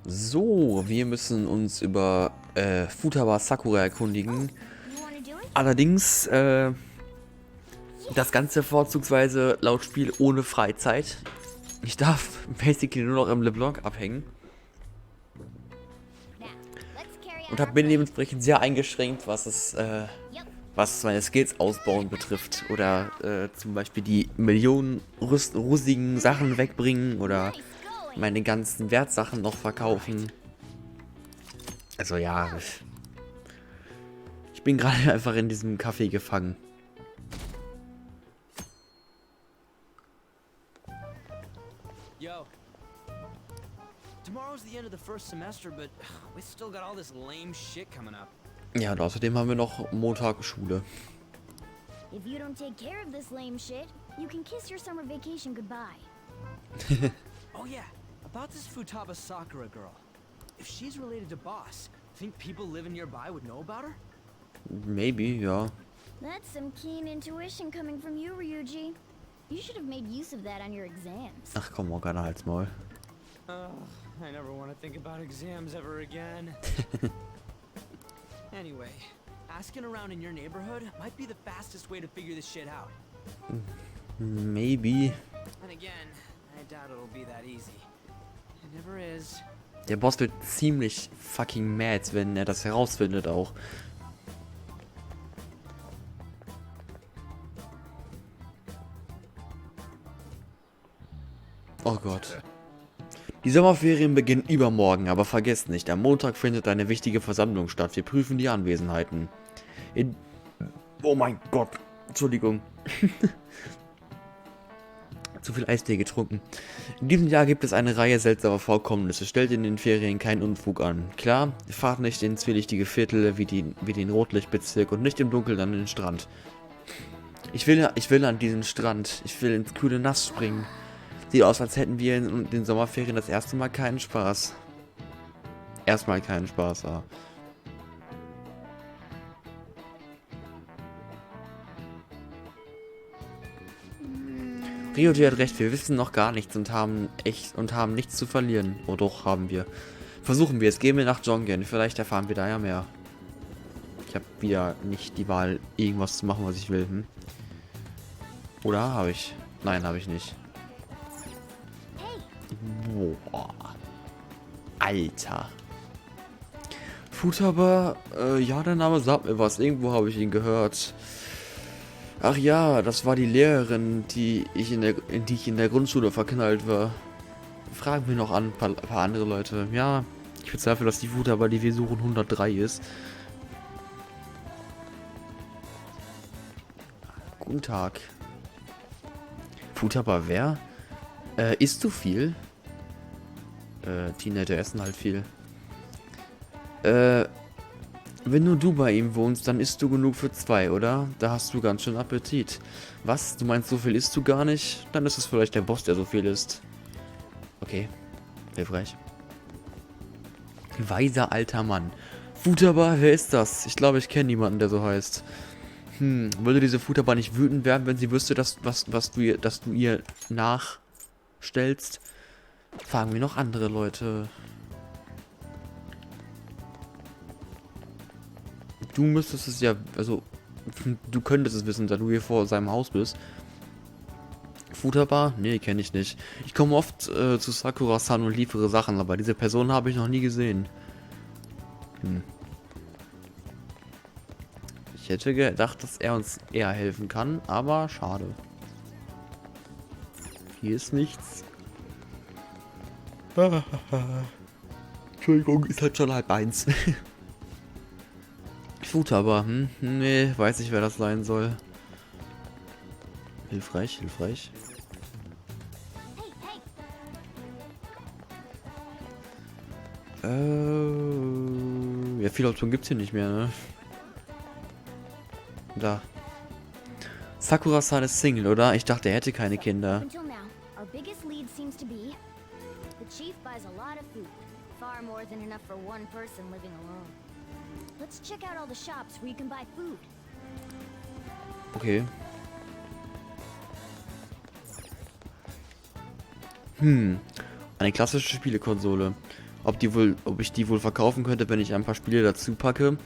So, wir müssen uns über Futaba Sakura erkundigen. Allerdings das Ganze vorzugsweise laut Spiel ohne Freizeit. Ich darf basically nur noch im LeBlanc abhängen. Und bin dementsprechend sehr eingeschränkt, was meine Skills ausbauen betrifft. Oder zum Beispiel die Millionen russigen Sachen wegbringen oder meine ganzen Wertsachen noch verkaufen. Also ja, ich bin gerade einfach in diesem Café gefangen. Yo. Tomorrow's the end of the first semester, but we still got all this lame shit coming up. Ja, und außerdem haben wir noch Montag Schule. If you don't take care of this lame shit, you can kiss your summer vacation goodbye. Oh yeah, about this Futaba Sakura girl. If she's related to Boss, think people living nearby would know about her? Maybe, ja. That's some keen intuition coming from you, Ryuji. You should have made use of that on your exams. Ach komm, Morgana, halt's Maul. I never want to think about exams ever again. Anyway, asking around in your neighborhood might be the fastest way to figure this shit out. Maybe. And again, I doubt it'll be that easy. It never is. Der Boss wird ziemlich fucking mad, wenn er das herausfindet auch. Oh Gott. Die Sommerferien beginnen übermorgen, aber vergesst nicht, am Montag findet eine wichtige Versammlung statt. Wir prüfen die Anwesenheiten. Oh mein Gott. Entschuldigung. Zu viel Eistee getrunken. In diesem Jahr gibt es eine Reihe seltsamer Vorkommnisse. Stellt in den Ferien keinen Unfug an. Klar, fahrt nicht ins zwielichtige Viertel wie den Rotlichtbezirk und nicht im Dunkeln an den Strand. Ich will an diesen Strand. Ich will ins kühle Nass springen. Sieht aus, als hätten wir in den Sommerferien das erste Mal keinen Spaß. Erstmal keinen Spaß, ja. Ryuji hat recht, wir wissen noch gar nichts und haben nichts zu verlieren. Oh doch, haben wir. Versuchen wir es, gehen wir nach Jongen, vielleicht erfahren wir da ja mehr. Ich habe wieder nicht die Wahl, irgendwas zu machen, was ich will. Oder habe ich? Nein, habe ich nicht. Boah. Alter. Futaba, ja, der Name sagt mir was. Irgendwo habe ich ihn gehört. Ach ja, das war die Lehrerin, in die ich in der Grundschule verknallt war. Fragen wir noch ein paar andere Leute. Ja, ich bezweifle, dass die Futaba, die wir suchen, 103 ist. Guten Tag. Futaba wer? Isst du viel? Teenager essen halt viel. Wenn nur du bei ihm wohnst, dann isst du genug für 2, oder? Da hast du ganz schön Appetit. Was? Du meinst, so viel isst du gar nicht? Dann ist es vielleicht der Boss, der so viel isst. Okay. Hilfreich. Weiser alter Mann. Futaba, wer ist das? Ich glaube, ich kenne niemanden, der so heißt. Würde diese Futaba nicht wütend werden, wenn sie wüsste, dass du ihr nachstellst? Fragen wir noch andere Leute. Du müsstest es ja, also, du könntest es wissen, da du hier vor seinem Haus bist. Futaba? Nee, kenne ich nicht. Ich komme oft zu Sakura-san und liefere Sachen, aber diese Person habe ich noch nie gesehen. Ich hätte gedacht, dass er uns eher helfen kann, aber schade. Hier ist nichts. Entschuldigung, ist halt schon 12:30. Futaba, nee, weiß nicht, wer das sein soll. Hilfreich, hilfreich. Ja, viele Optionen gibt's hier nicht mehr, ne? Da. Sakura-san ist Single, oder? Ich dachte, er hätte keine Kinder. Until now, our biggest lead seems to be the chief buys a lot of food, far more than enough for one person living alone. Let's check out all the shops where you can buy food. Okay. Eine klassische Spielekonsole. ob ich die wohl verkaufen könnte, wenn ich ein paar Spiele dazu packe.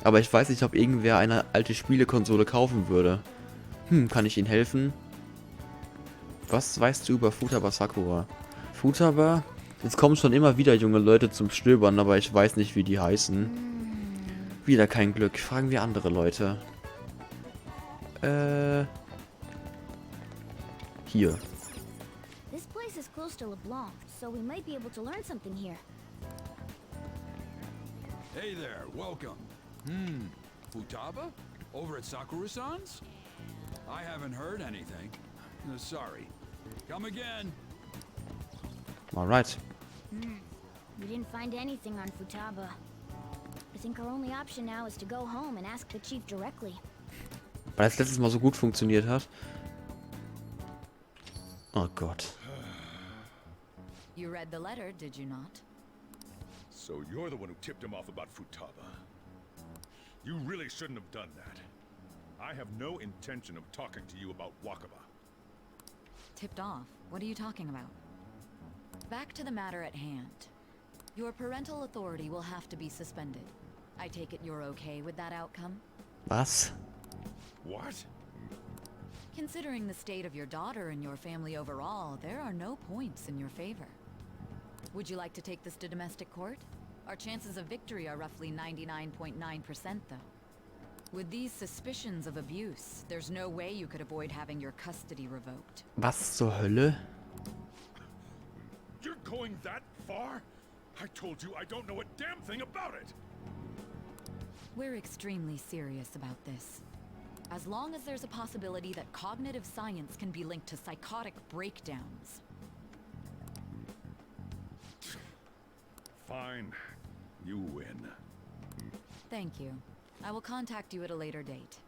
Aber ich weiß nicht, ob irgendwer eine alte Spielekonsole kaufen würde. Kann ich Ihnen helfen? Was weißt du über Futaba Sakura? Futaba? Jetzt kommen schon immer wieder junge Leute zum Stöbern, aber ich weiß nicht, wie die heißen. Wieder kein Glück. Fragen wir andere Leute. Hier. This place is close to LeBlanc, so we might be able to learn something here. Hey there, welcome. Futaba? Over at Sakura-san's? I haven't heard anything. Sorry. Come again. Alright. We didn't find anything on Futaba. I think our only option now is to go home and ask the chief directly. Weil das letztes Mal so gut funktioniert hat. Oh Gott. You read the letter, did you not? So you're the one who tipped him off about Futaba. You really shouldn't have done that. I have no intention of talking to you about Wakaba. Tipped off? What are you talking about? Back to the matter at hand. Your parental authority will have to be suspended. I take it you're okay with that outcome? Was? What? Considering the state of your daughter and your family overall, there are no points in your favor. Would you like to take this to domestic court? Our chances of victory are roughly 99.9%, though. With these suspicions of abuse, there's no way you could avoid having your custody revoked. Was zur Hölle? You're going that far? I told you I don't know a damn thing about it! We're extremely serious about this. As long as there's a possibility that cognitive science can be linked to psychotic breakdowns. Fine. You win. Thank you. I will contact you at a later date.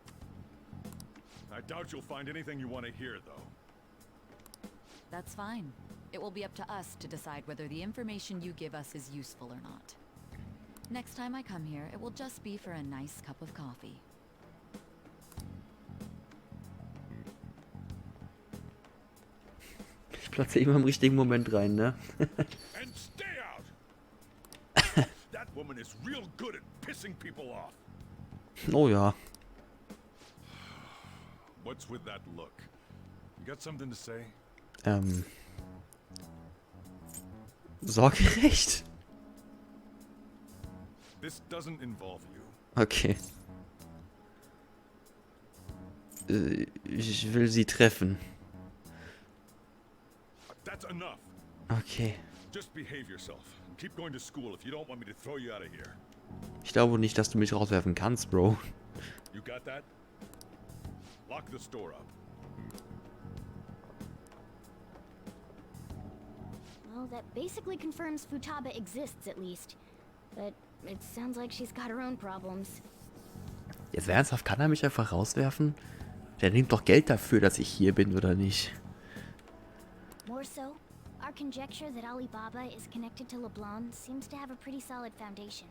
I doubt you'll find anything you want to hear, though. That's fine. It will be up to us to decide whether the information you give us is useful or not. Next time I come here, it will just be for a nice cup of coffee. Ich platziere immer im richtigen Moment rein, ne? And stay out! That woman is real good at pissing people off. Oh ja. What's with that look? You got something to say? Sorgerecht? This doesn't involve you. Okay. Ich will sie treffen. That's enough. Okay. Just behave yourself. And keep going to school if you don't want me to throw you out of here. Ich glaube nicht, dass du mich rauswerfen kannst, Bro. You got that? Lock the store up. Well, that basically confirms Futaba exists at least. But it sounds like she's got her own problems. Jetzt ernsthaft, kann er mich einfach rauswerfen? Der nimmt doch Geld dafür, dass ich hier bin, oder nicht? More so, our conjecture that Alibaba is connected to LeBlanc seems to have a pretty solid foundation.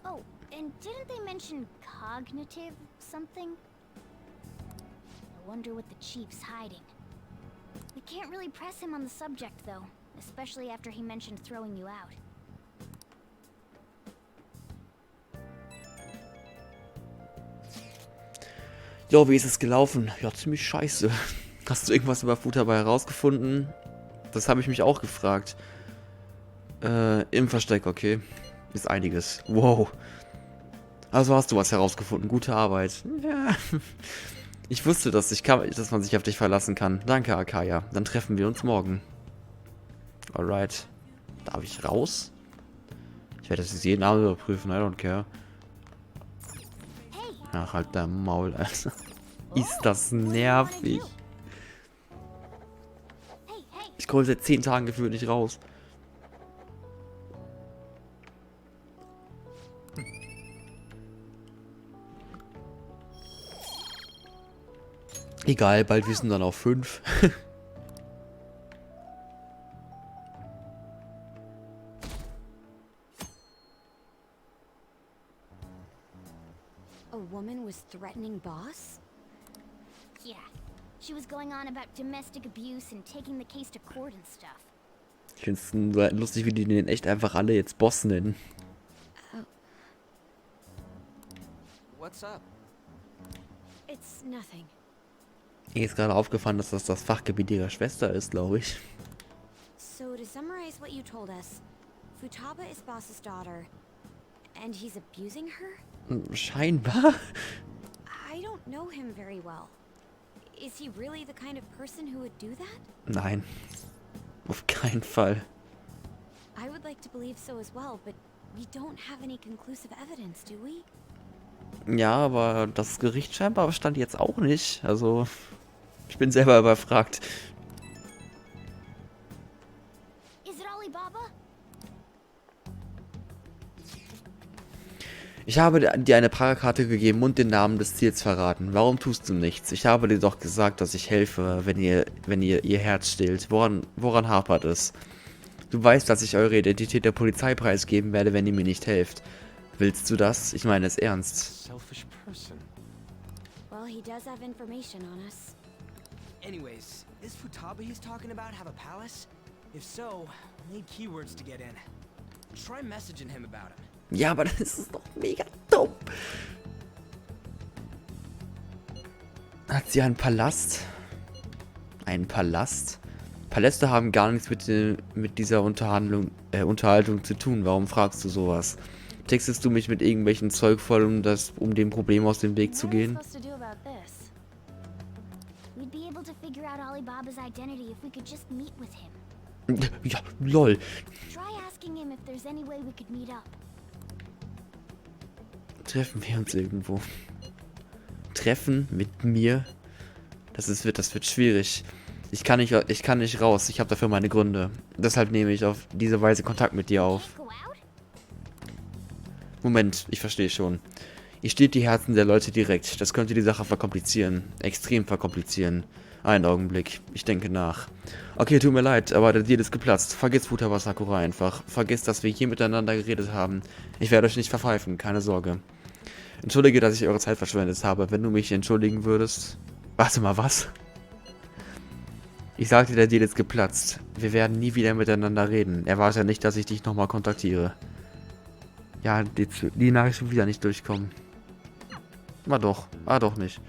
Oh, and didn't they mention cognitive something? I wonder what the chief's hiding. We can't really press him on the subject, though, especially after he mentioned throwing you out. Jo, wie ist es gelaufen? Ja, ziemlich scheiße. Hast du irgendwas über Futaba herausgefunden? Das habe ich mich auch gefragt. Im Versteck, okay. Ist einiges. Wow. Also hast du was herausgefunden. Gute Arbeit. Ja. Ich wusste, dass man sich auf dich verlassen kann. Danke, Akaya. Dann treffen wir uns morgen. Alright. Darf ich raus? Ich werde das jetzt jeden Abend überprüfen. I don't care. Ach, halt dein Maul, Alter. Ist das nervig. Ich komme seit 10 Tagen gefühlt nicht raus. Egal, bald wissen dann auch 5. A woman was threatening Boss? Yeah. She was going on about domestic abuse and taking the case to court and stuff. Ich finde es nur lustig, wie die den echt einfach alle jetzt Boss nennen. What's up? It's nothing. Mir ist gerade aufgefallen, dass das Fachgebiet ihrer Schwester ist, glaube ich. So to summarize what you told us, Futaba is Boss's daughter, and he's abusing her? Scheinbar. I don't know him very well. Is he really the kind of person who would do that? Nein. Auf keinen Fall. I would like to believe so as well, but we don't have any conclusive evidence, do we? Ja, aber das Gericht scheinbar stand jetzt auch nicht. Also, ich bin selber überfragt. Is it Alibaba? Ich habe dir eine Pragerkarte gegeben und den Namen des Ziels verraten. Warum tust du nichts? Ich habe dir doch gesagt, dass ich helfe, wenn ihr ihr Herz stillt. Woran hapert es? Du weißt, dass ich eure Identität der Polizei preisgeben werde, wenn ihr mir nicht helft. Willst du das? Ich meine es ernst. Selfish person. Well, he does have information on us. Anyways, is Futaba he's talking about have a palace? If so, we'll need keywords to get in. Try messaging him about it. Ja, aber das ist doch mega dumm. Hat sie einen Palast? Einen Palast? Paläste haben gar nichts mit dieser Unterhaltung zu tun. Warum fragst du sowas? Textest du mich mit irgendwelchen Zeug voll, um dem Problem aus dem Weg zu gehen? What are we supposed to do about this? We'd be able to figure out Alibaba's identity if we could just meet with him. Ja, lol. Try asking him if there's any way we could meet up. Treffen wir uns irgendwo. Treffen mit mir? Das wird schwierig. Ich kann nicht raus. Ich habe dafür meine Gründe. Deshalb nehme ich auf diese Weise Kontakt mit dir auf. Go out? Moment, ich verstehe schon. Ihr steht die Herzen der Leute direkt. Das könnte die Sache verkomplizieren. Extrem verkomplizieren. Einen Augenblick. Ich denke nach. Okay, tut mir leid, aber der Deal ist geplatzt. Vergiss Futaba Sakura einfach. Vergiss, dass wir hier miteinander geredet haben. Ich werde euch nicht verpfeifen, keine Sorge. Entschuldige, dass ich eure Zeit verschwendet habe. Wenn du mich entschuldigen würdest... Warte mal, was? Ich sagte, der Deal ist geplatzt. Wir werden nie wieder miteinander reden. Erwarte nicht, dass ich dich nochmal kontaktiere. Ja, die Nachricht schon wieder nicht durchkommen. War doch nicht.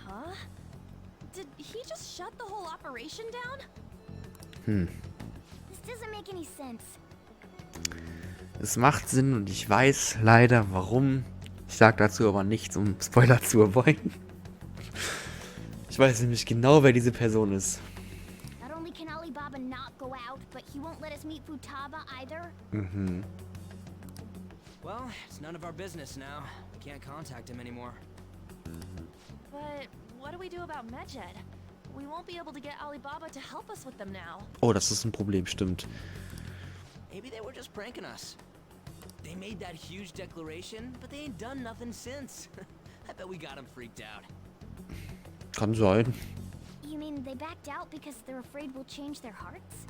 Huh? Did he just shut the whole operation down? This doesn't make any sense. Es macht Sinn und ich weiß leider warum. Ich sag dazu aber nichts, um Spoiler zu avoiden. Ich weiß nämlich genau, wer diese Person ist. Not only can Alibaba not go out, but he won't let us meet Futaba either. Well, it's none of our business now. We can't contact him anymore. But what do we do about Medjed? We won't be able to get Alibaba to help us with them now. Oh, das ist ein Problem, stimmt. Maybe they were just pranking us. They made that huge declaration, but they ain't done nothing since. I bet we got them freaked out. Kann sein. You mean they backed out because they're afraid we'll change their hearts?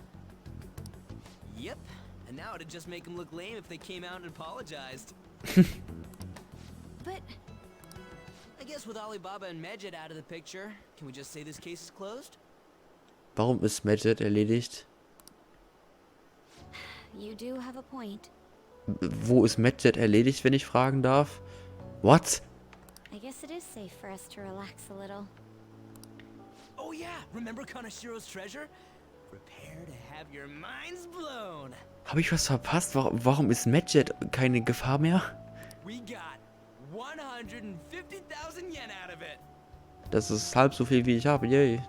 Yep. And now it'd just make them look lame if they came out and apologized. But I guess with Alibaba and Medjed out of the picture, can we just say this case is closed? Warum ist Medjed erledigt? you do have a point. Wo ist Medjed erledigt, wenn ich fragen darf? What? I guess it is safe for us to relax a little. Oh yeah, remember Kanashiro's treasure? Prepare to have your minds blown. Habe ich was verpasst? Warum ist Medjed keine Gefahr mehr? We got 150,000 yen out of it. Das ist halb so viel, wie ich habe. Yay.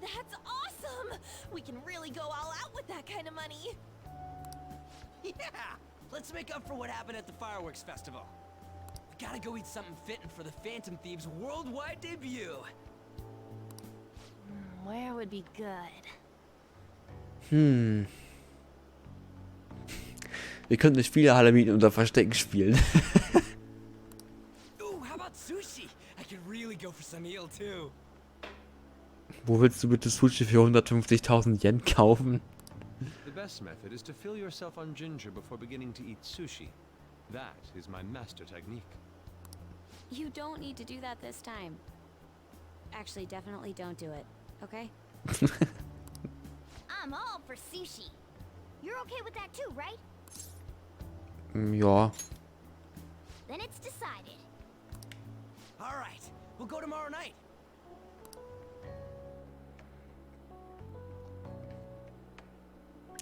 That's awesome! We can really go all out with that kind of money. Yeah, let's make up for what happened at the fireworks festival. We gotta go eat something fitting for the Phantom Thieves' worldwide debut. Where would be good? Wir könnten eine Spielehalle mieten und da Verstecken spielen. Ooh, how about sushi? I could really go for some eel too. Wo willst du bitte Sushi für 150.000 Yen kaufen? The best method is to fill yourself on ginger before beginning to eat sushi. That is my master technique. You don't need to do that this time. Actually, definitely don't do it, okay? I'm all for sushi. You're okay with that too, right? Ja. Then it's decided. All right, we'll go tomorrow night.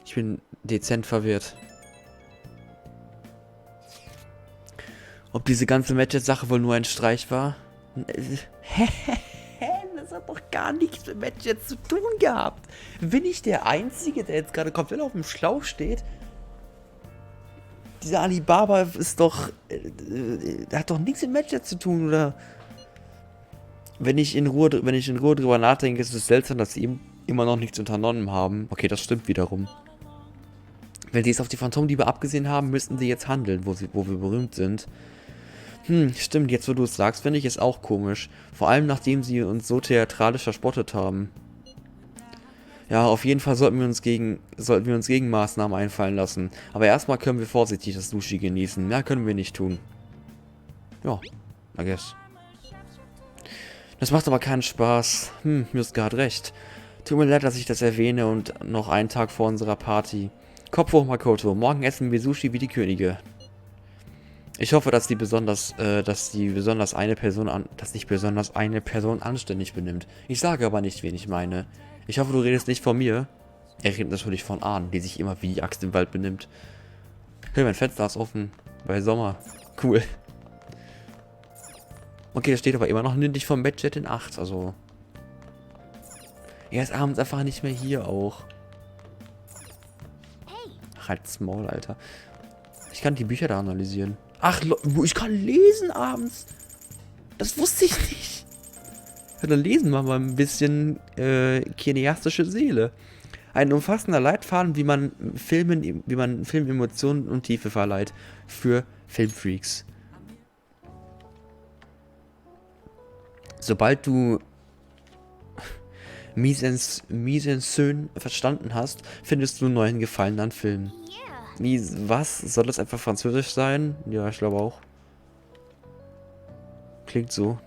Ich bin dezent verwirrt. Ob diese ganze Matches-Sache wohl nur ein Streich war? Das hat doch gar nichts mit Matches zu tun gehabt. Bin ich der Einzige, der jetzt gerade komplett auf dem Schlauch steht? Dieser Alibaba ist doch... hat doch nichts mit Matches zu tun, oder? Wenn ich in Ruhe drüber nachdenke, ist es seltsam, dass sie immer noch nichts unternommen haben. Okay, das stimmt wiederum. Wenn sie es auf die Phantomdiebe abgesehen haben, müssten sie jetzt handeln, wo wir berühmt sind. Stimmt, jetzt wo du es sagst, finde ich es auch komisch. Vor allem, nachdem sie uns so theatralisch verspottet haben. Ja, auf jeden Fall sollten wir uns Gegenmaßnahmen einfallen lassen. Aber erstmal können wir vorsichtig das Sushi genießen. Mehr können wir nicht tun. Ja, I guess. Das macht aber keinen Spaß. Miska hat recht. Tut mir leid, dass ich das erwähne und noch einen Tag vor unserer Party. Kopf hoch, Makoto. Morgen essen wir Sushi wie die Könige. Ich hoffe, dass nicht besonders eine Person anständig benimmt. Ich sage aber nicht, wen ich meine. Ich hoffe, du redest nicht von mir. Er redet natürlich von Ahn, die sich immer wie die Axt im Wald benimmt. Hey, mein Fenster ist offen. Bei Sommer. Cool. Okay, das steht aber immer noch nicht vom Badget in 8, also... Er ist abends einfach nicht mehr hier auch. Ach, halt's Maul, Alter. Ich kann die Bücher da analysieren. Ach, ich kann lesen abends. Das wusste ich nicht. Ja, dann lesen wir mal ein bisschen kineastische Seele. Ein umfassender Leitfaden, wie man Filmen Emotionen und Tiefe verleiht. Für Filmfreaks. Sobald du Mise en scène verstanden hast, findest du neuen Gefallen an Filmen. Was? Soll das einfach Französisch sein? Ja, ich glaube auch. Klingt so.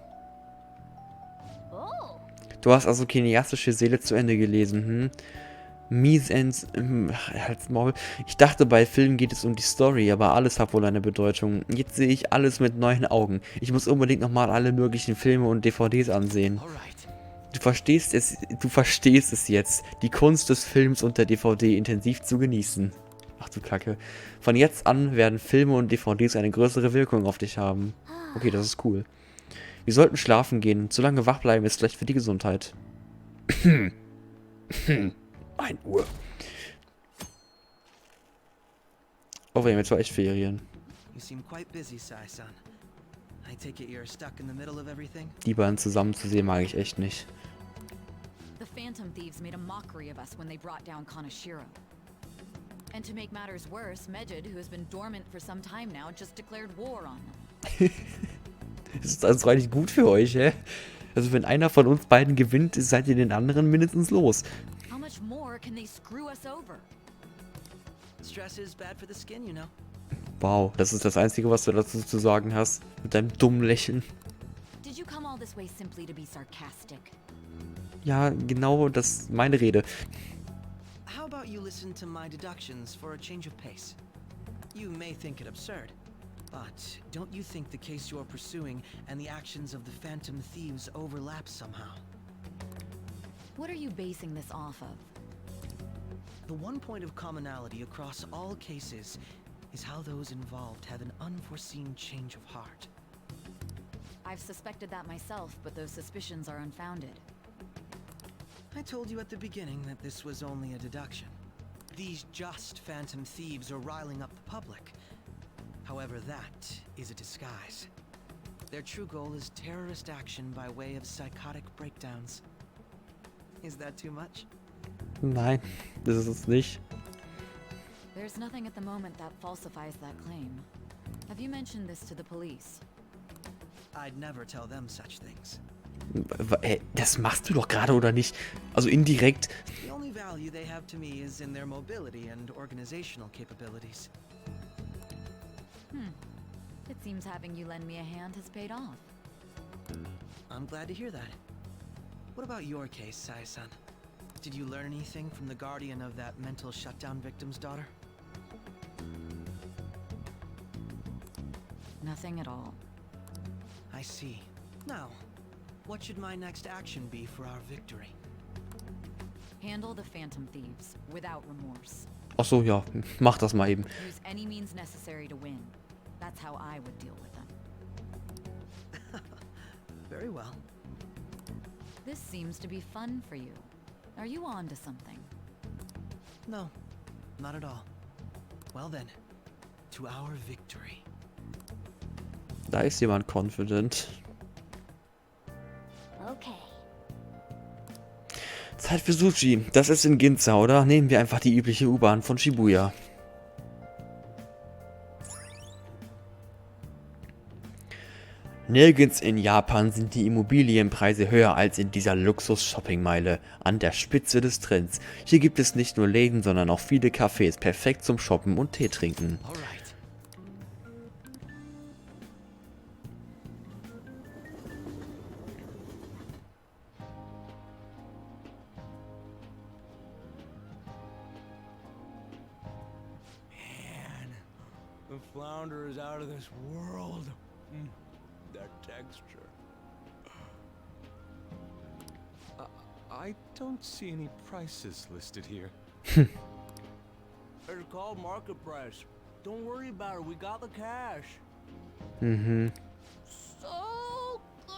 Du hast also kineastische Seele zu Ende gelesen, Mise en... halt's Maul. Ich dachte, bei Filmen geht es um die Story, aber alles hat wohl eine Bedeutung. Jetzt sehe ich alles mit neuen Augen. Ich muss unbedingt nochmal alle möglichen Filme und DVDs ansehen. Du verstehst es jetzt, die Kunst des Films und der DVD intensiv zu genießen. Ach du Kacke. Von jetzt an werden Filme und DVDs eine größere Wirkung auf dich haben. Okay, das ist cool. Wir sollten schlafen gehen. Zu lange wach bleiben ist schlecht für die Gesundheit. 1 Uhr. Oh, wir haben jetzt echt Ferien. Die beiden zusammen zu sehen mag ich echt nicht. The Phantom Thieves made a mockery of us when they brought down Kanashiro. And to make matters worse, Medjed, who has been dormant for some time now, just declared war on them. Das ist also eigentlich gut für euch, hä? Also wenn einer von uns beiden gewinnt, seid ihr den anderen mindestens los. How much more can they screw us over? Stress is bad for the skin, you know. Wow, das ist das Einzige, was du dazu zu sagen hast. Mit deinem dummen Lächeln. Did you come all this way simply to be sarcastic? Ja, genau, das ist meine Rede. How about you listen to my deductions for a change of pace? You may think it absurd, but don't you think the case you're pursuing and the actions of the Phantom Thieves overlap somehow? What are you basing this off of? The one point of commonality across all cases is how those involved have an unforeseen change of heart. I've suspected that myself, but those suspicions are unfounded. I told you at the beginning that this was only a deduction. These just Phantom Thieves are riling up the public. However, that is a disguise. Their true goal is terrorist action by way of psychotic breakdowns. Is that too much? Nein, das ist es nicht. There's nothing at the moment that falsifies that claim. Have you mentioned this to the police? I'd never tell them such things. Das machst du doch gerade, oder nicht? Also indirekt. The only value they have to me is in their mobility and organizational capabilities. It seems having you lend me a hand has paid off. I'm glad to hear that. What about your case, Sai-san? Did you learn anything from the guardian of that mental shutdown victim's daughter? Nothing at all. I see. Now, what should my next action be for our victory? Handle the Phantom Thieves without remorse. Ach so, ja, mach das mal eben. Use any means necessary to win. That's how I would deal with them. Very well. This seems to be fun for you. Are you on to something? No, not at all. Well then, to our victory. Da ist jemand confident. Okay. Zeit für Sushi. Das ist in Ginza, oder? Nehmen wir einfach die übliche U-Bahn von Shibuya. Nirgends in Japan sind die Immobilienpreise höher als in dieser Luxus-Shoppingmeile an der Spitze des Trends. Hier gibt es nicht nur Läden, sondern auch viele Cafés, perfekt zum Shoppen und Tee trinken. All right. Man, the flounder is out of this world. That texture. I don't see any prices listed here. It's called market price. Don't worry about it. We got the cash. Mhm. So good.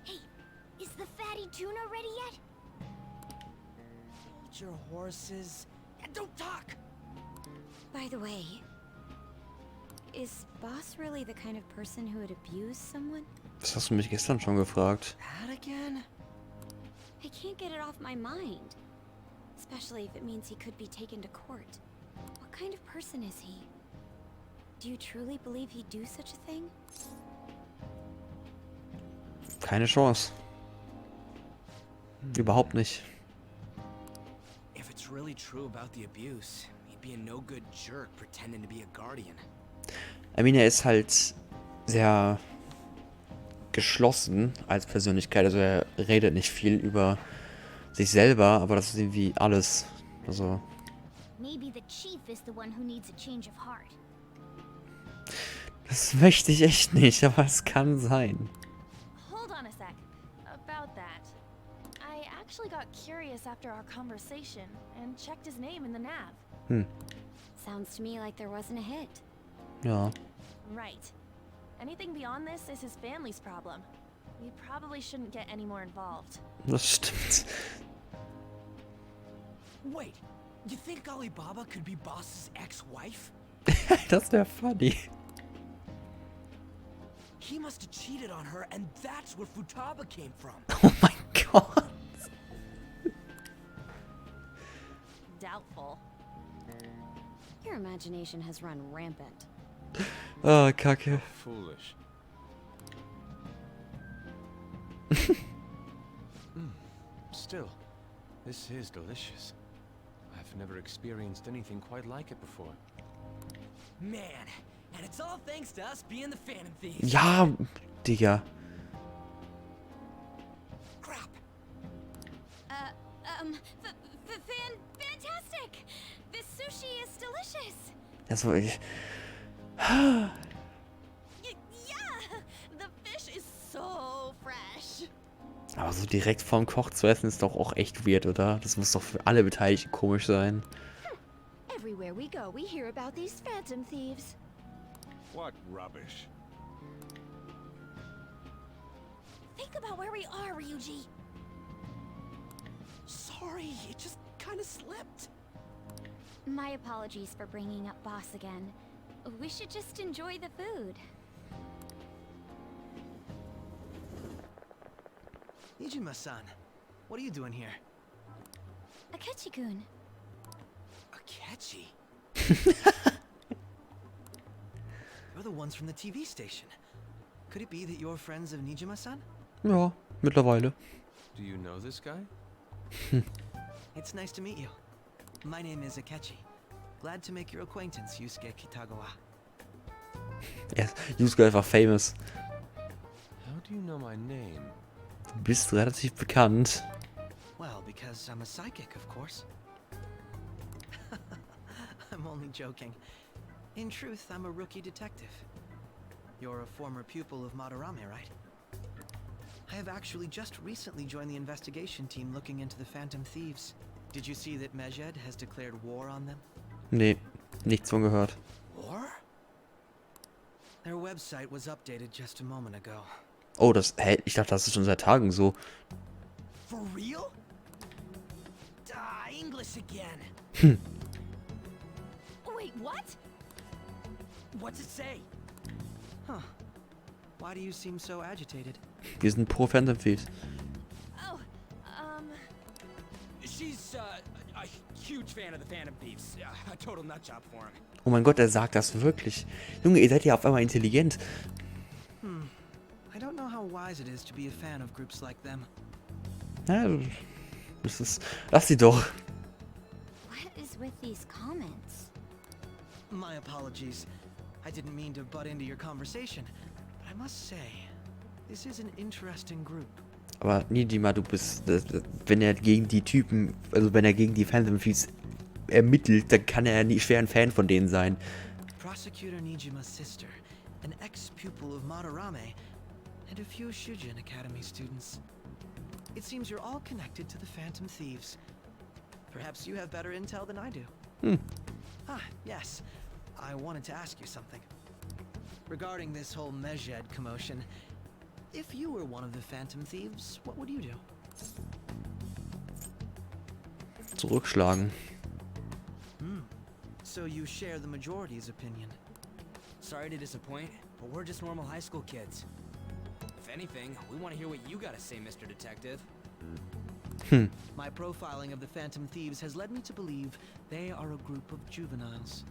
Hey, is the fatty tuna ready yet? Hold your horses and don't talk. By the way, is Boss really the kind of person who would abuse someone? Das hast du mich gestern schon gefragt. That again? I can't get it off my mind. Especially if it means he could be taken to court. What kind of person is he? Do you truly believe he'd do such a thing? Keine Chance. Überhaupt nicht. If it's really true about the abuse, he'd be a no-good jerk pretending to be a guardian. I mean, er ist halt sehr geschlossen als Persönlichkeit. Also er redet nicht viel über sich selber, aber das ist irgendwie alles. Also Maybe the chief is the one who needs a change of heart. das möchte ich echt nicht, aber es kann sein. Hold on a sec. About that. I actually got curious after our conversation and checked his name in the nav. Sounds to me like there wasn't a hit. Ja. Right. Anything beyond this is his family's problem. We probably shouldn't get any more involved. Das stimmt. Wait, you think Alibaba could be Boss's ex-wife? Das wäre funny. He must have cheated on her, and that's where Futaba came from. Oh mein Gott. Doubtful. Your imagination has run rampant. Ah, Kacke. Foolish. Still, this is delicious. I've never experienced anything quite like it before. Man, and it's all thanks to us being the Phantom Thieves. Ja, Digga. Crap. Fantastic! This sushi is delicious! Das war ich. Yeah, the fish is so fresh. Aber so direkt vorm Koch zu essen ist doch auch echt weird, oder? Das muss doch für alle Beteiligten komisch sein. Everywhere we go, we hear about these phantom thieves. What rubbish. Think about where we are, Ryuji. Sorry, it just kind of slipped. My apologies for bringing up Boss again. We should just enjoy the food. Nijima-san, what are you doing here? Akechi-kun. Akechi? You're the ones from the TV station. Could it be that you're friends of Nijima-san? Ja, mittlerweile. Do you know this guy? It's nice to meet you. My name is Akechi. Glad to make your acquaintance, Yusuke Kitagawa. Ja, Yusuke einfach famous. How do you know my name? Du bist relativ bekannt. Well, because I'm a psychic, of course. I'm only joking. In truth, I'm a rookie detective. You're a former pupil of Madarame, right? I have actually just recently joined the investigation team looking into the Phantom Thieves. Did you see that Mejed has declared war on them? Nee, nichts von gehört. War? Their website was updated just a moment ago. Oh, ich dachte, das ist schon seit Tagen so. For real? English again. Wait, what? What's it say? Huh. Why do you seem so agitated? Wir sind pro Phantom Thieves. Oh, She's a huge fan of the Phantom Thieves. A total nutjob for him. Oh mein Gott, er sagt das wirklich. Junge, ihr seid ja auf einmal intelligent. I don't know how wise it is to be a fan of groups like them. Ja, das ist... Lass sie doch. What is with these comments? My apologies. I didn't mean to butt into your conversation, but I must say, this is an interesting group. Aber Nijima, du bist... Wenn er gegen die Typen... Also wenn er gegen die Phantom Thieves ermittelt, dann kann er nicht schwer ein Fan von denen sein. Prosecutor Nijima's sister, an ex-pupil of Madarame, and a few Shujin Academy students. It seems you're all connected to the Phantom Thieves. Perhaps you have better intel than I do. Ah, yes. I wanted to ask you something. Regarding this whole Mejed commotion, if you were one of the Phantom Thieves, what would you do? Zurückschlagen. So you share the majority's opinion. Sorry to disappoint, but we're just normal high school kids. If anything, we want to hear what you gotta say, Mr. Detective. My profiling of the Phantom Thieves has led me to believe they are a group of juveniles.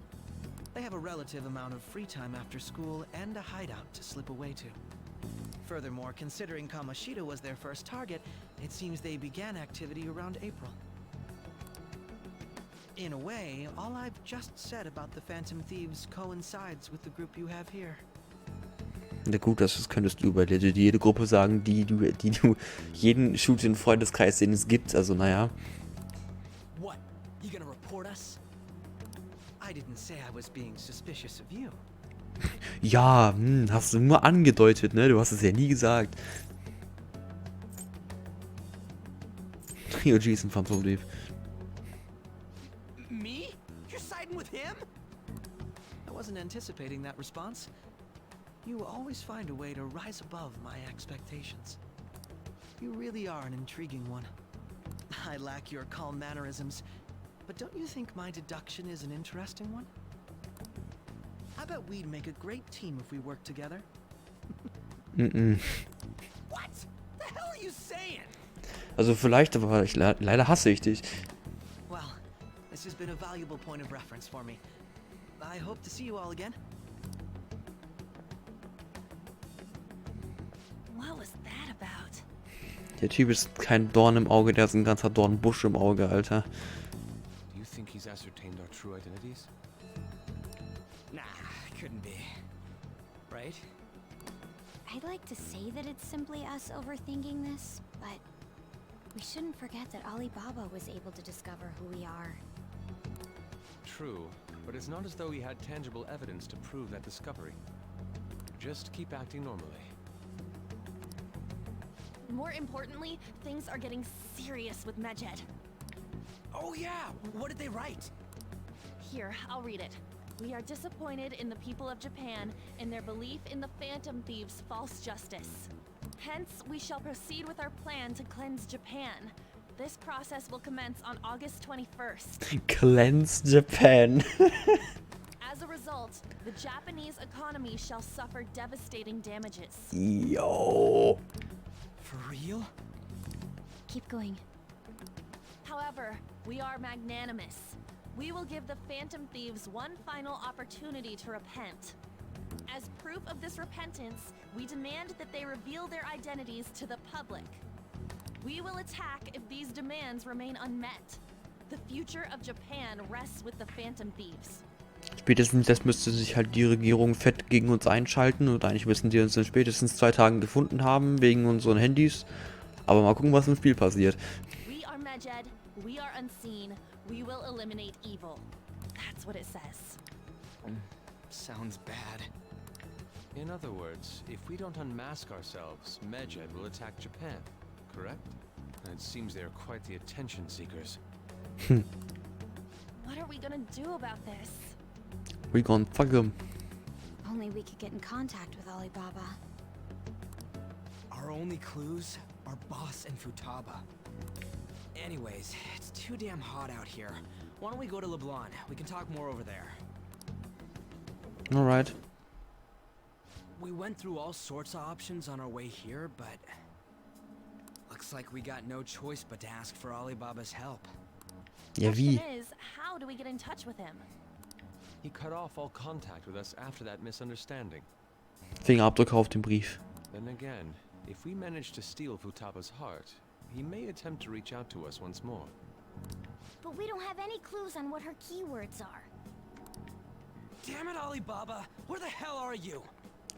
They have a relative amount of free time after school and a hideout to slip away to. Furthermore, considering Kamoshida was their first target, it seems they began activity around April. In a way, all I've just said about the Phantom Thieves coincides with the group you have here. Na gut, das könntest du über jede Gruppe sagen, die du jeden Shooting-Freundeskreis, den es gibt. Also naja. What? You gonna report us? I didn't say I was being suspicious of you. Ja, hast du nur angedeutet, ne? Du hast es ja nie gesagt. Ryoji ist ein Phantom Thief. Me? You're siding with him? I wasn't anticipating that response. You always find a way to rise above my expectations. You really are an intriguing one. I lack your calm mannerisms, but don't you think my deduction is an interesting one? I bet we'd make a great team if we worked together. What? The hell are you saying? Also vielleicht, aber leider hasse ich dich. Well, this has been a valuable point of reference for me. I hope to see you all again. what was that about? Der Typ ist kein Dorn im Auge, der ist ein ganzer Dornbusch im Auge, Alter. Do you think he's ascertained our true identities? Nah, couldn't be. Right? I'd like to say that it's simply us overthinking this, but we shouldn't forget that Alibaba was able to discover who we are. True, but it's not as though he had tangible evidence to prove that discovery. Just keep acting normally. More importantly, things are getting serious with Mejed. Oh yeah, what did they write? Here, I'll read it. We are disappointed in the people of Japan in their belief in the Phantom Thieves' false justice. Hence, we shall proceed with our plan to cleanse Japan. This process will commence on August 21st. Cleanse Japan. As a result, the Japanese economy shall suffer devastating damages. Yo. For real? Keep going. However, we are magnanimous. We will give the Phantom Thieves one final opportunity to repent. As proof of this repentance, we demand that they reveal their identities to the public. We will attack if these demands remain unmet. The future of Japan rests with the Phantom Thieves. Spätestens jetzt müsste sich halt die Regierung fett gegen uns einschalten und eigentlich müssen die uns in spätestens 2 Tagen gefunden haben, wegen unseren Handys. Aber mal gucken, was im Spiel passiert. We are Medjed, we are unseen, we will eliminate evil. That's what it says. Sounds bad. In other words, if we don't unmask ourselves, Medjed will attack Japan, correct? And it seems they are quite the attention seekers. What are we gonna do about this? We gonna fuck them. Only we could get in contact with Alibaba. Our only clues are Boss and Futaba. Anyways, it's too damn hot out here. Why don't we go to Leblon? We can talk more over there. Alright. We went through all sorts of options on our way here, but looks like we got no choice but to ask for Alibaba's help. Ja, wie? Question is, how do we get in touch with him? He cut off all contact with us after that misunderstanding. Fingerabdrücke auf dem Brief. Then again, if we manage to steal Futaba's heart, he may attempt to reach out to us once more. But we don't have any clues on what her keywords are. Damn it, Alibaba! Where the hell are you?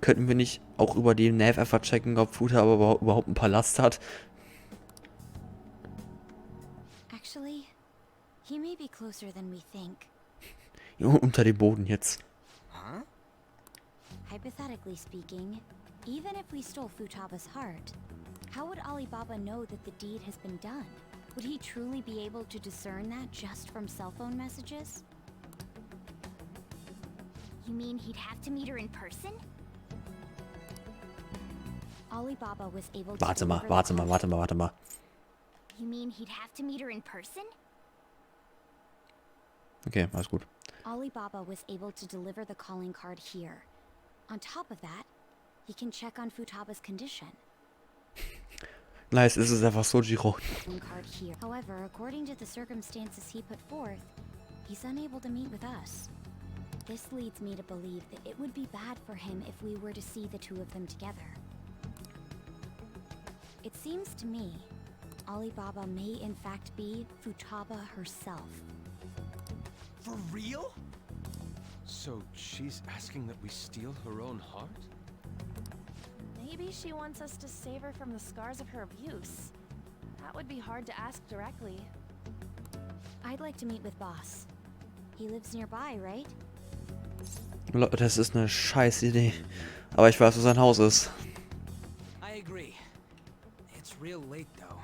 Könnten wir nicht auch über die Nav einfach checken, ob Futaba überhaupt einen Palast hat? Actually, he may be closer than we think. Unter dem Boden jetzt. Huh? Hypothetically speaking, even if we stole Futaba's heart, how would Alibaba know that the deed has been done? Would he truly be able to discern that just from cell phone messages? You mean he'd have to meet her in person? Alibaba was able to Warte mal. You mean he'd have to meet her in person? Okay, alles gut. Alibaba was able to deliver the calling card here. On top of that, he can check on Futaba's condition. Nice, es ist einfach so, Giro. Card here. However, according to the circumstances he put forth, he's unable to meet with us. This leads me to believe that it would be bad for him if we were to see the two of them together. It seems to me, Alibaba may in fact be Futaba herself. For real? So she's asking that we steal her own heart? Maybe she wants us to save her from the scars of her abuse. That would be hard to ask directly. I'd like to meet with Boss. He lives nearby, right? Leute, das ist eine scheiß Idee. Aber ich weiß, wo sein Haus ist. I agree. It's real late though.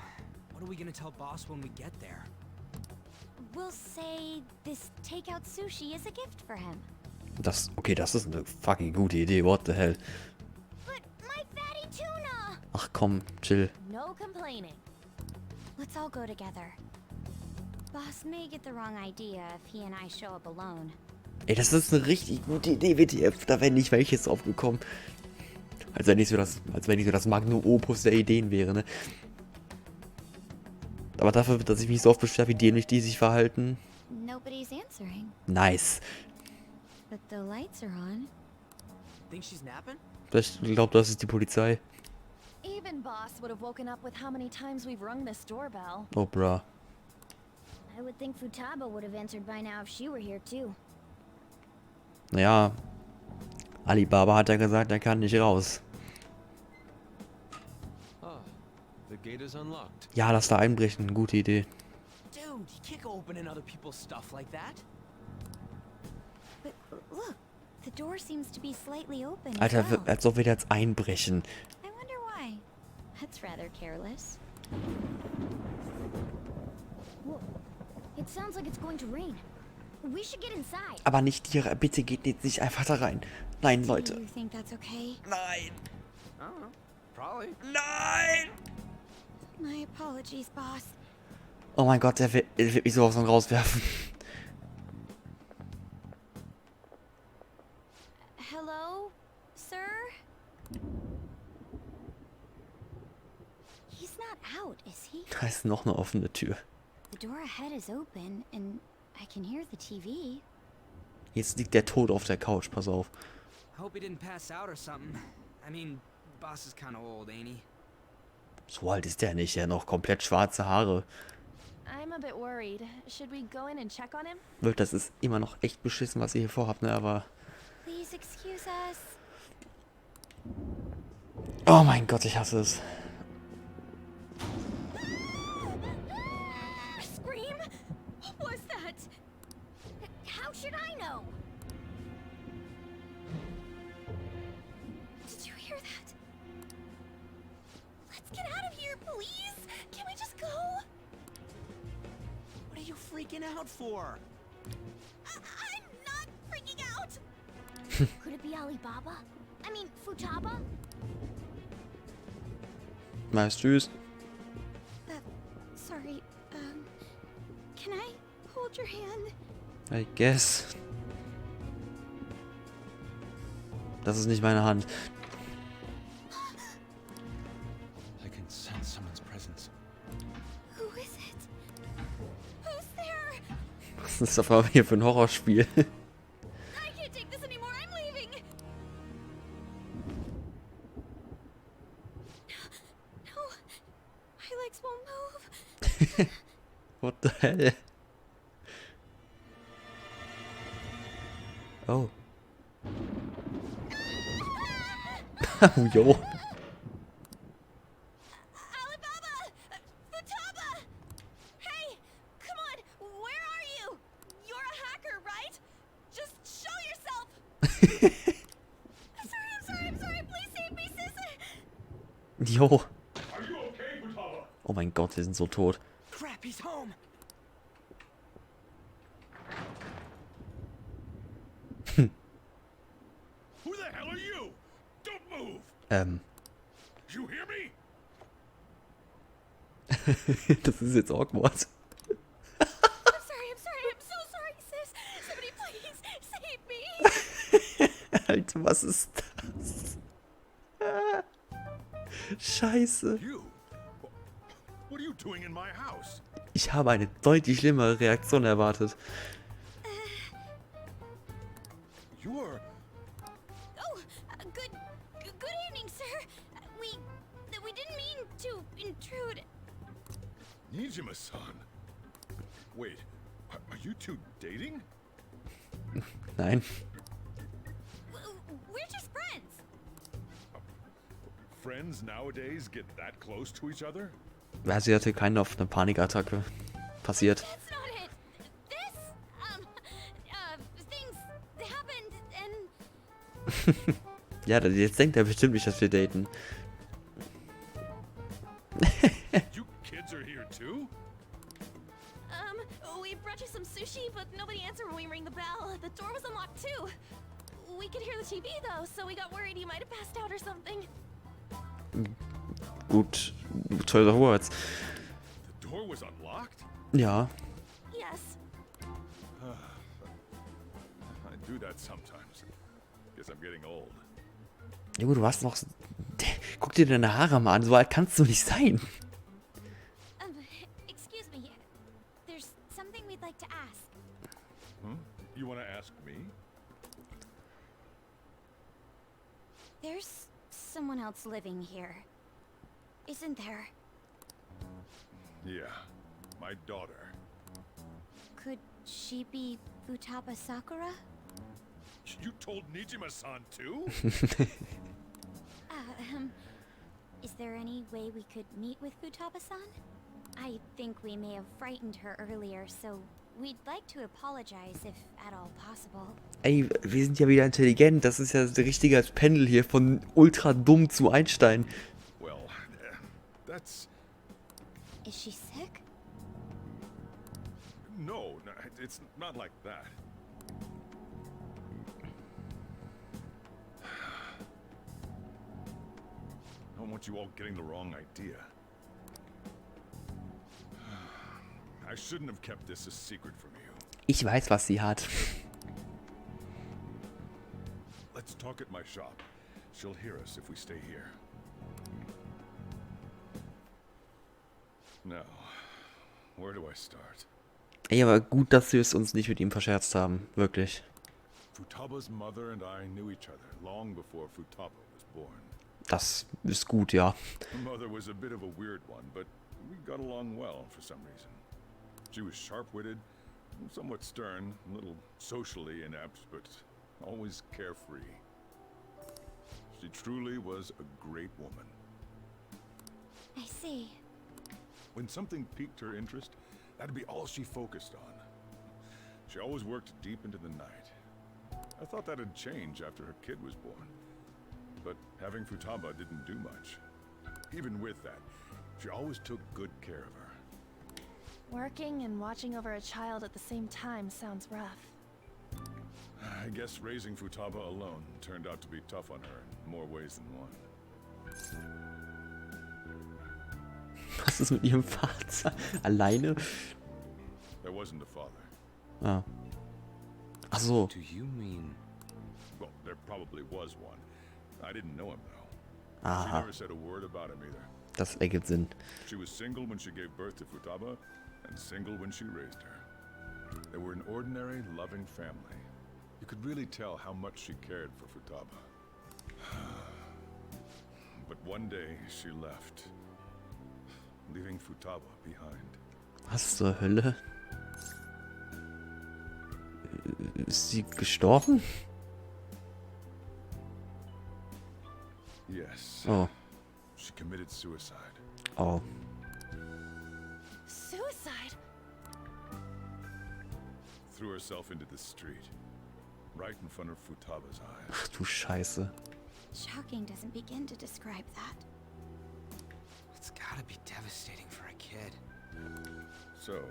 What are we gonna tell Boss when we get there? We'll say this takeout sushi is a gift for him. Okay, das ist eine fucking gute Idee. What the hell? But my fatty tuna! Ach komm, chill. No complaining. Let's all go together. Boss may get the wrong idea if he and I show up alone. Ey, das ist eine richtig gute Idee, WTF. Da wäre nicht welches drauf gekommen. Als wenn nicht so das Magnum Opus der Ideen wäre, ne? Aber dafür, dass ich mich so oft beschwere, wie dämlich die sich verhalten. Nobody's answering. Nice. But the lights are on. Think she's napping? Ich glaube, das ist die Polizei. Even Boss would have woken up with how many times we've rung this doorbell. Oh, bruh. I would think Futaba would have answered by now if she were here too. Naja, Alibaba hat ja gesagt, er kann nicht raus. Ah, the gate is unlocked. Ja, lass da einbrechen. Gute Idee. Dude, you can't go opening other people's stuff like that. But look, the door seems to be slightly open. as Alter, well. als ob wir jetzt einbrechen. I wonder why. That's rather careless. Whoa. It sounds like it's going to rain. We should get inside. Aber nicht hier, bitte geht jetzt nicht einfach da rein. Nein, Do Leute. you think that's okay? Nein. I don't know. Probably. Nein. My apologies, Boss. Oh mein Gott, der wird mich sowas von rauswerfen. Hello, sir? He's not out, is he? Da ist noch eine offene Tür. The door ahead is open, and I can hear the TV. Jetzt liegt der Tod auf der Couch, pass auf. Hope he didn't pass out or something. I mean, Boss is kind of old, ain't he? So alt ist der nicht, er hat noch komplett schwarze Haare. I'm a bit worried. Should we go in and check on him? Leute, das ist immer noch echt beschissen, was ihr hier vorhabt, ne, aber... Please excuse us. Oh mein Gott, ich hasse es. How should I know? Did you hear that? Let's get out of here, please! Can we just go? What are you freaking out for? I'm not freaking out! Could it be Alibaba? I mean, Futaba? Nice, tschüss. Sorry, can I hold your hand? I guess. Das ist nicht meine Hand. I can sense someone's presence. Who is it? Who's there? Was ist das aber hier für ein Horrorspiel? I can't take this anymore, I'm leaving! No, my legs won't move. What the hell? Oh. Oh, jo. Alibaba! Futaba! Hey, come on, where are you? You're a hacker, right? Just show yourself! I'm sorry, please save me, sis! Jo. Are you okay, Futaba? Oh mein Gott, wir sind so tot. Crap, he's home! Who the hell are you? Don't move! You hear me? Das ist jetzt awkward. I'm so sorry, sis! Somebody please save me! Alter, was ist das? Scheiße. You? What are you doing in my house? Ich habe eine deutlich schlimmere Reaktion erwartet. You're... Oh, good evening, sir. We didn't mean to intrude. Nijima-san. Wait, are you two dating? Nein. We're just friends. Friends nowadays get that close to each other? Ja, sie hatte keine auf eine Panikattacke. Passiert. That's not it. Things happened and... Ja, jetzt denkt er bestimmt nicht, dass wir daten. You kids are here too? We brought you some sushi, but nobody answered when we rang the bell. The door was unlocked too. We could hear the TV though, so we got worried you might have passed out or something. Gut, tolle Words. The door was unlocked? Ja. Yes. I do that sometimes. Guess I'm getting old. Jo, du hast noch... Guck dir deine Haare mal an, so alt kannst du nicht sein. Excuse me. There's something we'd like to ask. You want to ask me? There's someone else living here, isn't there? Yeah, my daughter. Could she be Futaba Sakura? You told Nijima-san too? Is there any way we could meet with Futaba-san? I think we may have frightened her earlier, so we'd like to apologize if at all possible. Ey, wir sind ja wieder intelligent. Das ist ja das richtige Pendel hier von ultra dumm zu Einstein. Well, that's... Is she sick? No, it's not like that. I don't want you all getting the wrong idea. I shouldn't have kept this a secret from you. Ich weiß, was sie hat. Let's talk at my shop. She'll hear us if we stay here. Now, where do I start? Ey, aber gut, dass wir es uns nicht mit ihm verscherzt haben. Wirklich. Futaba's mother and I knew each other long before Futaba was born. Das ist gut, ja. Her mother was a bit of a weird one, but we got along well for some reason. She was sharp-witted, somewhat stern, a little socially inept, but always carefree. She truly was a great woman. I see. When something piqued her interest, that'd be all she focused on. She always worked deep into the night. I thought that'd change after her kid was born. But having Futaba didn't do much. Even with that, she always took good care of her. Working and watching over a child at the same time sounds rough. I guess raising Futaba alone turned out to be tough on her in more ways than one. Was ist mit ihrem Vater? Alleine? There wasn't a father. Ah. Ach so. Do you mean... Well, there probably was one. I didn't know him though. She Aha. never said a word about him either. Das ergibt Sinn. She was single when she gave birth to Futaba, and single when she raised her. They were an ordinary, loving family. You could really tell how much she cared for Futaba. But one day she left, leaving Futaba behind. Was zur Hölle? Ist sie gestorben? Yes. Oh. She committed suicide. Oh. Suicide? Threw herself into the street, right in front of Futaba's eyes. Ach du Scheiße. Shocking doesn't begin to describe that. It's gotta be devastating for a kid. So,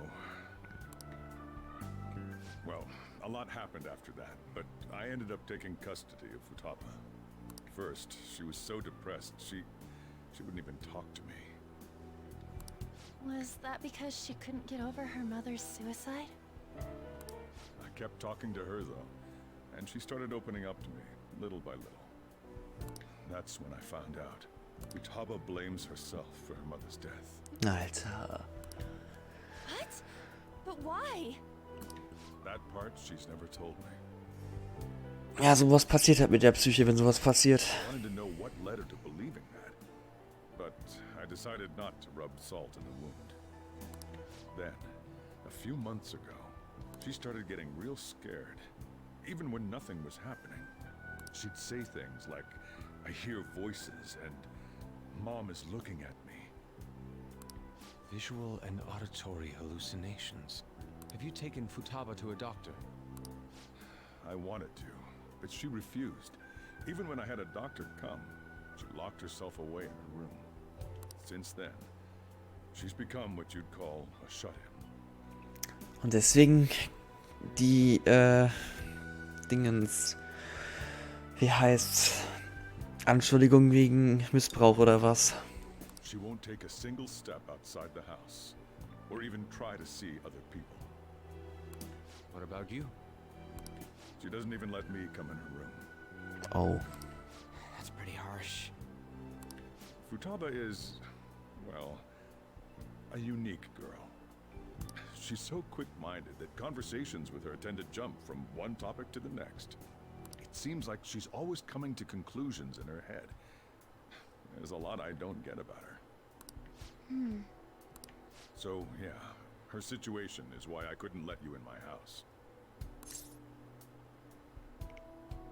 well, a lot happened after that, but I ended up taking custody of Futaba. First, she was so depressed, she wouldn't even talk to me. Was that because she couldn't get over her mother's suicide? I kept talking to her though, and she started opening up to me, little by little. That's when I found out. Futaba blames herself for her mother's death. Alter. What? But why? That part she's never told me. Ja, sowas passiert halt mit der Psyche, wenn sowas passiert. I wanted to know what led her to believing that, but I decided not to rub salt in the wound. Then, a few months ago, she started getting real scared, even when nothing was happening. She'd say things like, "I hear voices," and "Mom is looking at me." Visual and auditory hallucinations. Have you taken Futaba to a doctor? I wanted to, but she refused. Even when I had a doctor come, she locked herself away in her room. Since then, she's become what you'd call a shut-in. Und deswegen die, Dingens, wie heißt's? Anschuldigung wegen Missbrauch oder was? She won't take a single step outside the house, or even try to see other people. What about you? She doesn't even let me come in her room. Oh. That's pretty harsh. Futaba is, well, a unique girl. She's so quick-minded that conversations with her tend to jump from one topic to the next. It seems like she's always coming to conclusions in her head. There's a lot I don't get about her. So, yeah, her situation is why I couldn't let you in my house.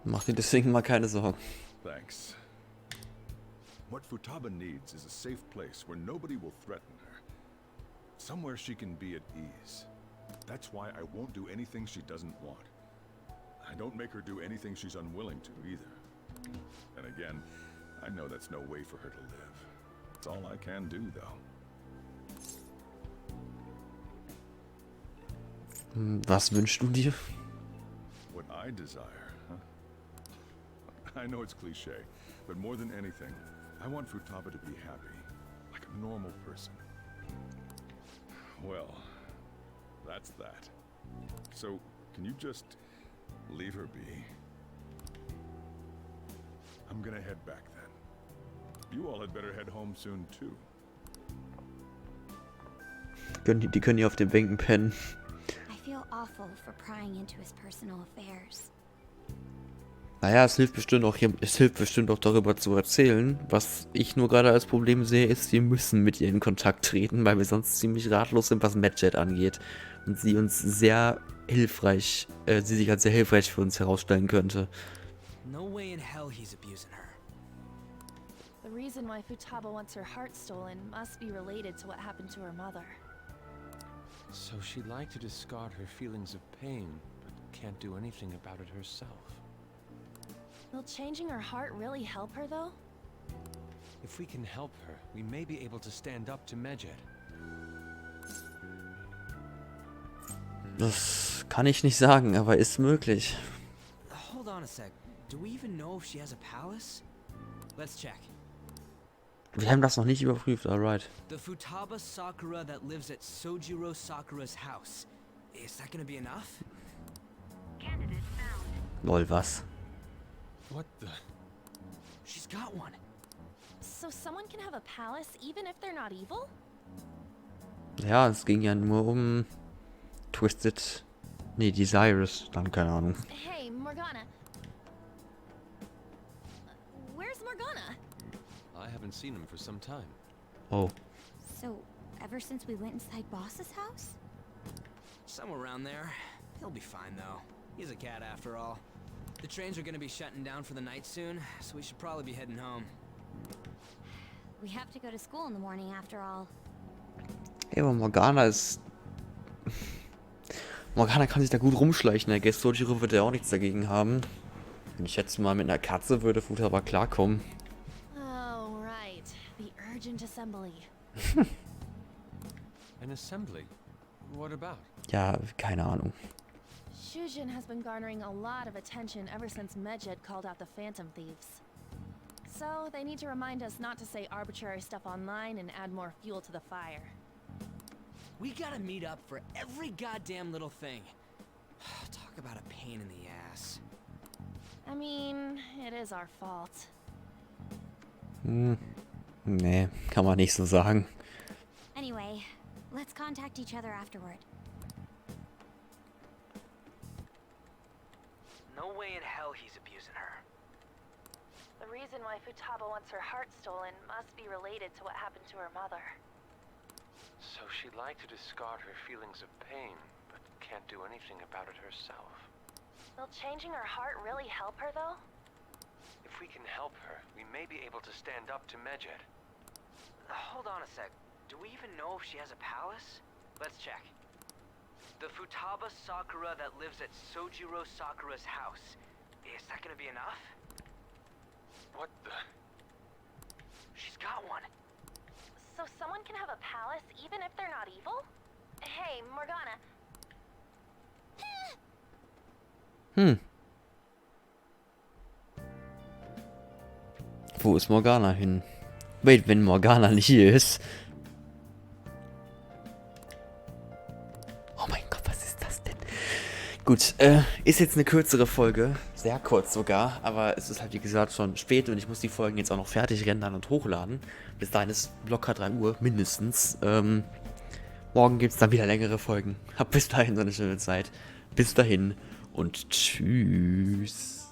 Mach dir deswegen mal keine Sorgen. Thanks. What Futaba needs is a safe place where nobody will threaten her. Somewhere she can be at ease. That's why I won't do anything she doesn't want. I don't make her do anything she's unwilling to either. And again, I know that's no way for her to live. It's all I can do, though. Was wünschst du dir? What I desire, huh? I know it's cliche, but more than anything, I want Futaba to be happy, like a normal person. Well, that's that. So, can you just leave her be? I'm gonna head back then. You all had better head home soon too. Die können hier auf den Bänken pennen. I feel awful for prying into his personal affairs. Naja, es hilft bestimmt auch darüber zu erzählen. Was ich nur gerade als Problem sehe, ist, wir müssen mit ihr in Kontakt treten, weil wir sonst ziemlich ratlos sind, was Medjet angeht. Und sie sich als sehr hilfreich für uns herausstellen könnte. No way in hell he's abusing her. The reason why Futaba wants her heart stolen must be related to what happened to her mother. So she'd like to discard her feelings of pain, but can't do anything about it herself. Will changing her heart really help her, though? If we can help her, we may be able to stand up to Medjed. Das kann ich nicht sagen, aber ist möglich. Hold on a sec. Do we even know if she has a palace? Let's check. Wir haben das noch nicht überprüft, alright. The Futaba Sakura that lives at Sojiro Sakura's house. Is that gonna be enough? Lol, was? What the? She's got one. So someone can have a palace even if they're not evil? Ja, es ging ja nur um Twisted... Nee, Desirous, dann keine Ahnung. Hey, Morgana. Where's Morgana? I haven't seen him for some time. Oh. So, ever since we went inside Boss's house? Somewhere around there. He'll be fine, though. He's a cat after all. The trains are gonna be shutting down for the night soon, so we should probably be heading home. We have to go to school in the morning after all. Hey, aber Morgana ist... Morgana kann sich da gut rumschleichen, der Sojiro wird ja auch nichts dagegen haben. Ich schätze mal, mit einer Katze würde Futaba klarkommen. Oh, right. The urgent assembly. An assembly? What about? Ja, keine Ahnung. Shujin has been garnering a lot of attention ever since Medjed called out the Phantom Thieves. So, they need to remind us not to say arbitrary stuff online and add more fuel to the fire. We gotta meet up for every goddamn little thing. Talk about a pain in the ass. I mean, it is our fault. Nee, kann man nicht so sagen. Anyway, let's contact each other afterward. No way in hell he's abusing her. The reason why Futaba wants her heart stolen must be related to what happened to her mother. So she'd like to discard her feelings of pain, but can't do anything about it herself. Will changing her heart really help her, though? If we can help her, we may be able to stand up to Medjed. Hold on a sec. Do we even know if she has a palace? Let's check. The Futaba Sakura that lives at Sojiro Sakura's house. Is that gonna be enough? What the? She's got one. So someone can have a palace even if they're not evil? Hey, Morgana. Wo ist Morgana hin? Wait, wenn Morgana nicht hier ist. Oh mein Gott, was ist das denn? Gut, ist jetzt eine kürzere Folge. Sehr kurz sogar. Aber es ist halt wie gesagt schon spät und ich muss die Folgen jetzt auch noch fertig rendern und hochladen. Bis dahin ist locker 3 Uhr mindestens. Morgen gibt es dann wieder längere Folgen. Habt bis dahin so eine schöne Zeit. Bis dahin und tschüss.